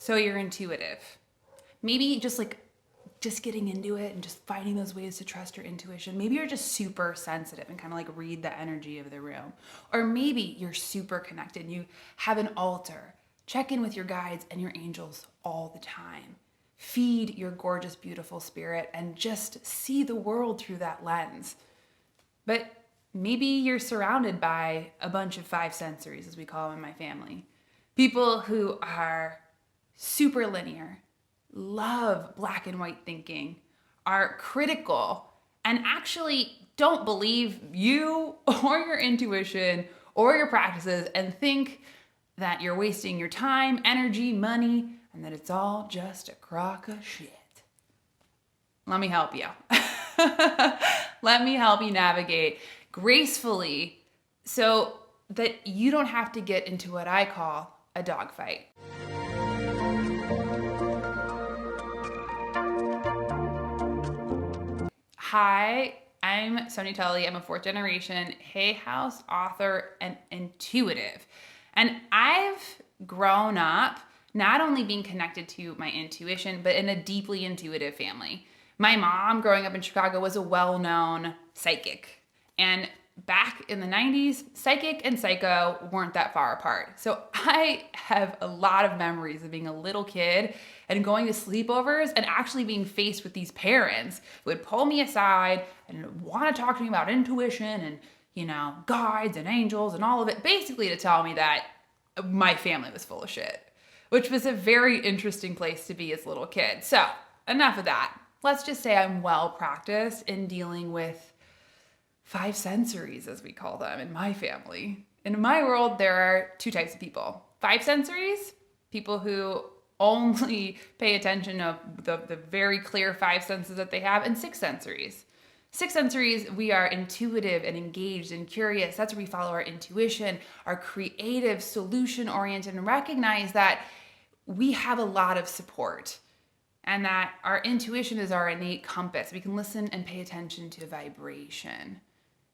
So you're intuitive. Maybe just getting into it and just finding those ways to trust your intuition. Maybe you're just super sensitive and kind of like read the energy of the room. Or maybe you're super connected. You have an altar. Check in with your guides and your angels all the time. Feed your gorgeous, beautiful spirit and just see the world through that lens. But maybe you're surrounded by a bunch of five sensories, as we call them in my family. People who are super linear, love black and white thinking, are critical, and actually don't believe you or your intuition or your practices and think that you're wasting your time, energy, money, and that it's all just a crock of shit. Let me help you. Let me help you navigate gracefully so that you don't have to get into what I call a dogfight. Hi, I'm Sonia Tully. I'm a fourth generation Hay House author and intuitive. And I've grown up not only being connected to my intuition, but in a deeply intuitive family. My mom, growing up in Chicago, was a well-known psychic. And back in the 90s, psychic and psycho weren't that far apart. So I have a lot of memories of being a little kid and going to sleepovers and actually being faced with these parents who would pull me aside and want to talk to me about intuition and, guides and angels and all of it, basically to tell me that my family was full of shit, which was a very interesting place to be as a little kid. So enough of that. Let's just say I'm well practiced in dealing with five sensories, as we call them in my family. In my world, there are two types of people. Five sensories, people who only pay attention to the very clear five senses that they have, and six sensories. Six sensories, we are intuitive and engaged and curious. That's where we follow our intuition, our creative, solution-oriented, and recognize that we have a lot of support and that our intuition is our innate compass. We can listen and pay attention to vibration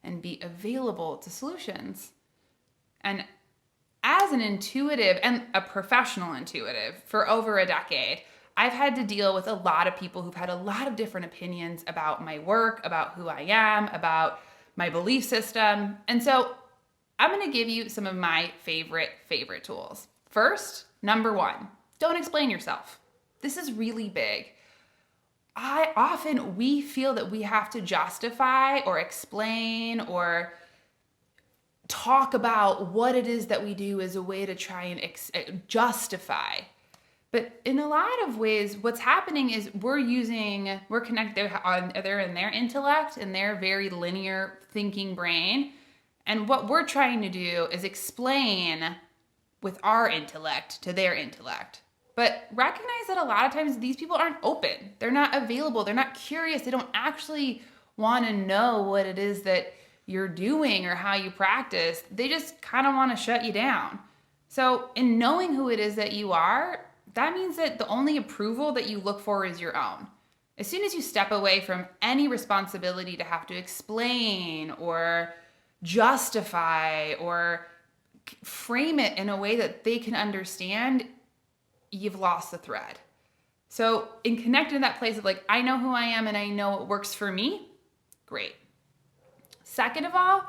and be available to solutions. And as an intuitive and a professional intuitive for over a decade, I've had to deal with a lot of people who've had a lot of different opinions about my work, about who I am, about my belief system. And so I'm going to give you some of my favorite tools. First, number one, don't explain yourself. This is really big. We feel that we have to justify or explain or talk about what it is that we do as a way to try and justify. But in a lot of ways, what's happening is we're connected, they're in their intellect, in their very linear thinking brain. And what we're trying to do is explain with our intellect to their intellect. But recognize that a lot of times these people aren't open. They're not available. They're not curious. They don't actually want to know what it is that you're doing or how you practice. They just kind of want to shut you down. So in knowing who it is that you are, that means that the only approval that you look for is your own. As soon as you step away from any responsibility to have to explain or justify or frame it in a way that they can understand, you've lost the thread. So in connecting to that place of I know who I am and I know what works for me, great. Second of all,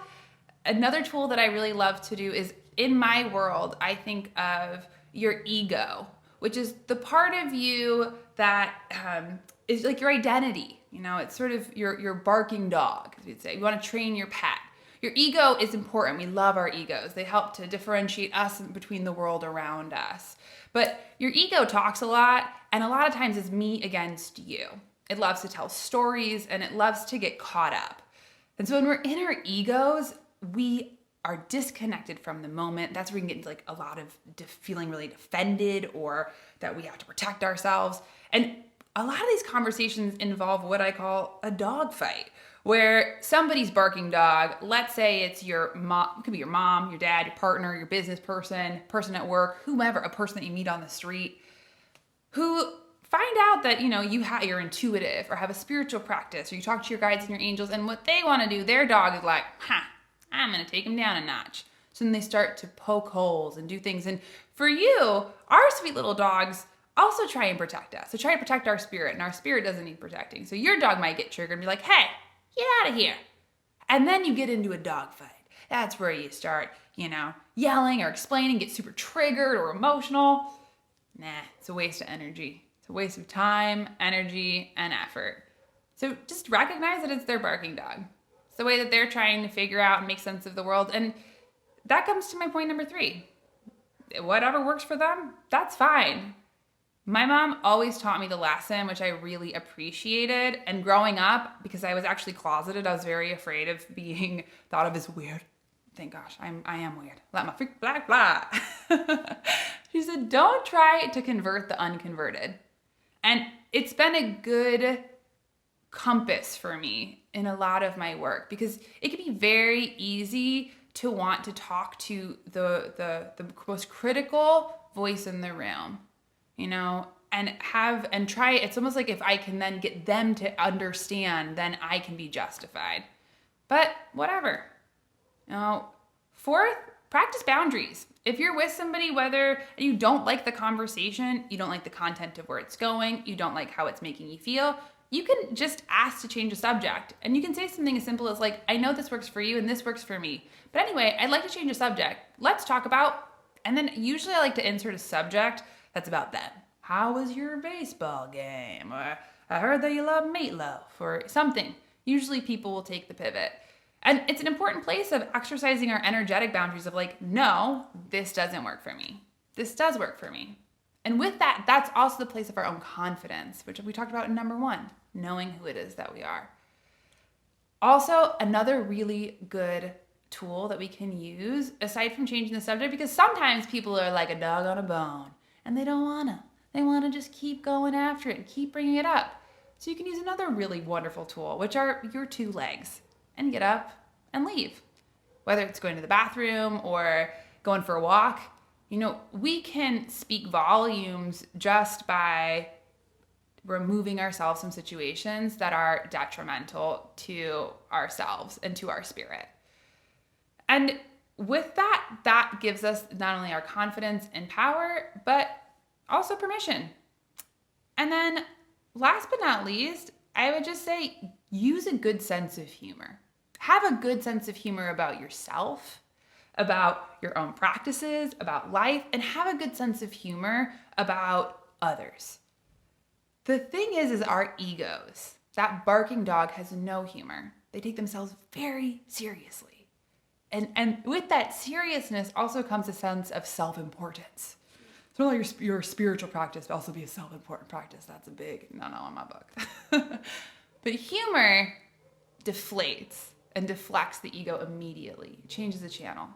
another tool that I really love to do is in my world, I think of your ego, which is the part of you that is like your identity. It's sort of your barking dog, as we'd say. You want to train your pet. Your ego is important. We love our egos. They help to differentiate us between the world around us. But your ego talks a lot, and a lot of times it's me against you. It loves to tell stories, and it loves to get caught up. And so when we're in our egos, we are disconnected from the moment. That's where we can get into a lot of feeling really defended or that we have to protect ourselves. And a lot of these conversations involve what I call a dog fight, where somebody's barking dog, let's say it's your mom, it could be your mom, your dad, your partner, your business person at work, whomever, a person that you meet on the street, who find out that, you're intuitive or have a spiritual practice, or you talk to your guides and your angels, and what they want to do, their dog is like, I'm going to take him down a notch. So then they start to poke holes and do things. And for you, our sweet little dogs also try and protect us. So try to protect our spirit, and our spirit doesn't need protecting. So your dog might get triggered and be like, hey, get out of here. And then you get into a dog fight. That's where you start, yelling or explaining, get super triggered or emotional. Nah, it's a waste of energy. It's a waste of time, energy, and effort. So just recognize that it's their barking dog. It's the way that they're trying to figure out and make sense of the world. And that comes to my point number 3. Whatever works for them, that's fine. My mom always taught me the lesson, which I really appreciated. And growing up, because I was actually closeted, I was very afraid of being thought of as weird. Thank gosh, I am weird. Let my freak blah blah. She said, don't try to convert the unconverted. And it's been a good compass for me in a lot of my work, because it can be very easy to want to talk to the most critical voice in the room, and try. It's almost like if I can then get them to understand, then I can be justified. But whatever. Fourth, practice boundaries. If you're with somebody, whether you don't like the conversation, you don't like the content of where it's going, you don't like how it's making you feel, you can just ask to change the subject. And you can say something as simple as like, I know this works for you and this works for me. But anyway, I'd like to change the subject. Let's talk about, and then usually I like to insert a subject that's about them. How was your baseball game? Or I heard that you love meatloaf or something. Usually people will take the pivot. And it's an important place of exercising our energetic boundaries of like, no, this doesn't work for me. This does work for me. And with that, that's also the place of our own confidence, which we talked about in number 1, knowing who it is that we are. Also, another really good tool that we can use, aside from changing the subject, because sometimes people are like a dog on a bone and they don't want to. They want to just keep going after it and keep bringing it up. So you can use another really wonderful tool, which are your 2 legs, and get up and leave. Whether it's going to the bathroom or going for a walk, we can speak volumes just by removing ourselves from situations that are detrimental to ourselves and to our spirit. And with that gives us not only our confidence and power, but also permission. And then last but not least, I would just say, use a good sense of humor. Have a good sense of humor about yourself, about your own practices, about life, and have a good sense of humor about others. The thing is our egos. That barking dog has no humor. They take themselves very seriously. And with that seriousness also comes a sense of self-importance. So not like your spiritual practice, but also be a self-important practice. That's a big no in my book. But humor deflates and deflects the ego immediately. It changes the channel.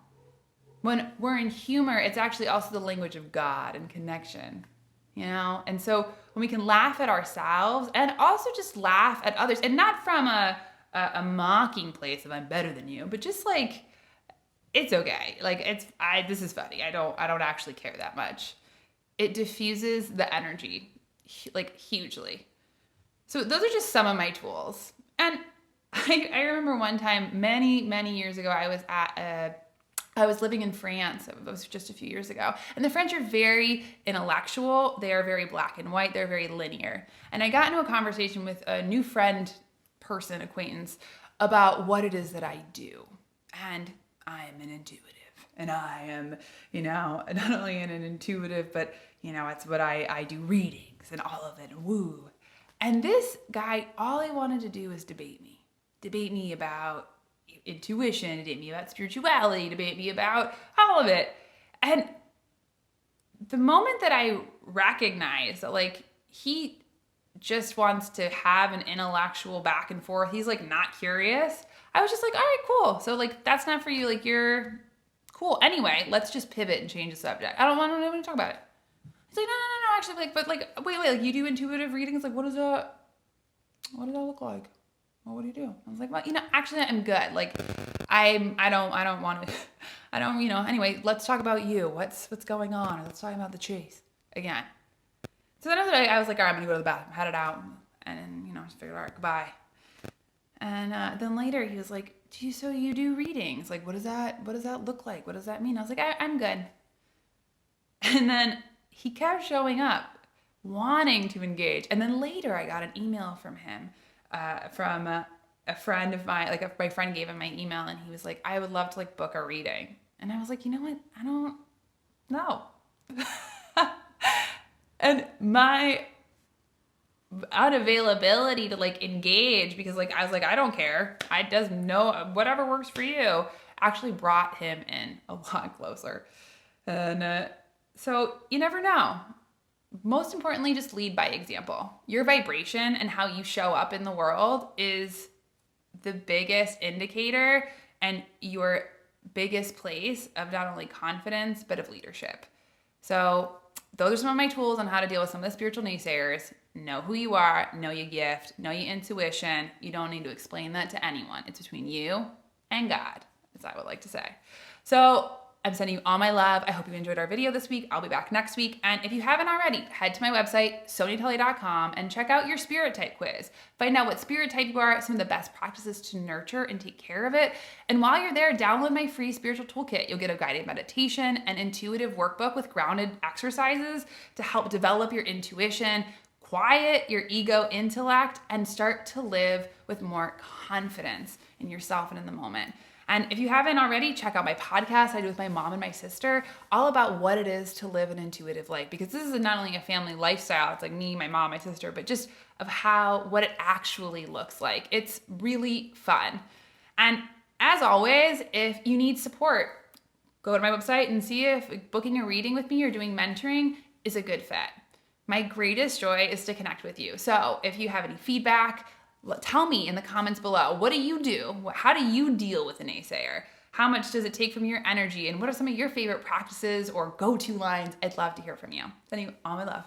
When we're in humor, it's actually also the language of God and connection, And so when we can laugh at ourselves and also just laugh at others, and not from a mocking place of I'm better than you, but just like, it's okay. Like this is funny. I don't actually care that much. It diffuses the energy like hugely. So those are just some of my tools. And I remember one time many years ago, I was living in France. It was just a few years ago. And the French are very intellectual. They are very black and white. They're very linear. And I got into a conversation with a new acquaintance, about what it is that I do. And I am an intuitive. And I am, not only an intuitive, but, it's what I do readings and all of it, and woo. And this guy, all he wanted to do was debate me about intuition, debate me about spirituality, debate me about all of it. And the moment that I recognized that like he just wants to have an intellectual back and forth, he's like not curious, I was just like, all right, cool. So like that's not for you, like you're cool. Anyway, let's just pivot and change the subject. I don't want to talk about it. He's like, no, actually, like, but like, wait, like you do intuitive readings? Like, what does that look like? Well, what do you do? I was like, well, actually I'm good. Like, I don't want to, anyway, let's talk about you. What's going on? Or let's talk about the chase again. So then I was like, all right, I'm gonna go to the bathroom, headed out, and just figured, all right, goodbye. And then later he was like, so you do readings? Like, what does that look like? What does that mean? I was like, I'm good. And then he kept showing up wanting to engage. And then later I got an email from him, from a friend of mine, like my friend gave him my email and he was like, I would love to like book a reading. And I was like, you know what? I don't know. And my unavailability to like engage, because like I was like, I don't care, I just know whatever works for you, actually brought him in a lot closer. And so you never know. Most importantly, just lead by example. Your vibration and how you show up in the world is the biggest indicator and your biggest place of not only confidence but of leadership. So those are some of my tools on how to deal with some of the spiritual naysayers. Know who you are, know your gift, know your intuition. You don't need to explain that to anyone. It's between you and God, as I would like to say. So I'm sending you all my love. I hope you enjoyed our video this week. I'll be back next week. And if you haven't already, head to my website, soniatelli.com, and check out your spirit type quiz. Find out what spirit type you are, some of the best practices to nurture and take care of it. And while you're there, download my free spiritual toolkit. You'll get a guided meditation and intuitive workbook with grounded exercises to help develop your intuition, quiet your ego intellect, and start to live with more confidence in yourself and in the moment. And if you haven't already, check out my podcast I do with my mom and my sister, all about what it is to live an intuitive life. Because this is not only a family lifestyle, it's like me, my mom, my sister, but just of what it actually looks like. It's really fun. And as always, if you need support, go to my website and see if booking a reading with me or doing mentoring is a good fit. My greatest joy is to connect with you. So if you have any feedback, tell me in the comments below. What do you do? How do you deal with a naysayer? How much does it take from your energy? And what are some of your favorite practices or go-to lines? I'd love to hear from you. Sending you all my love.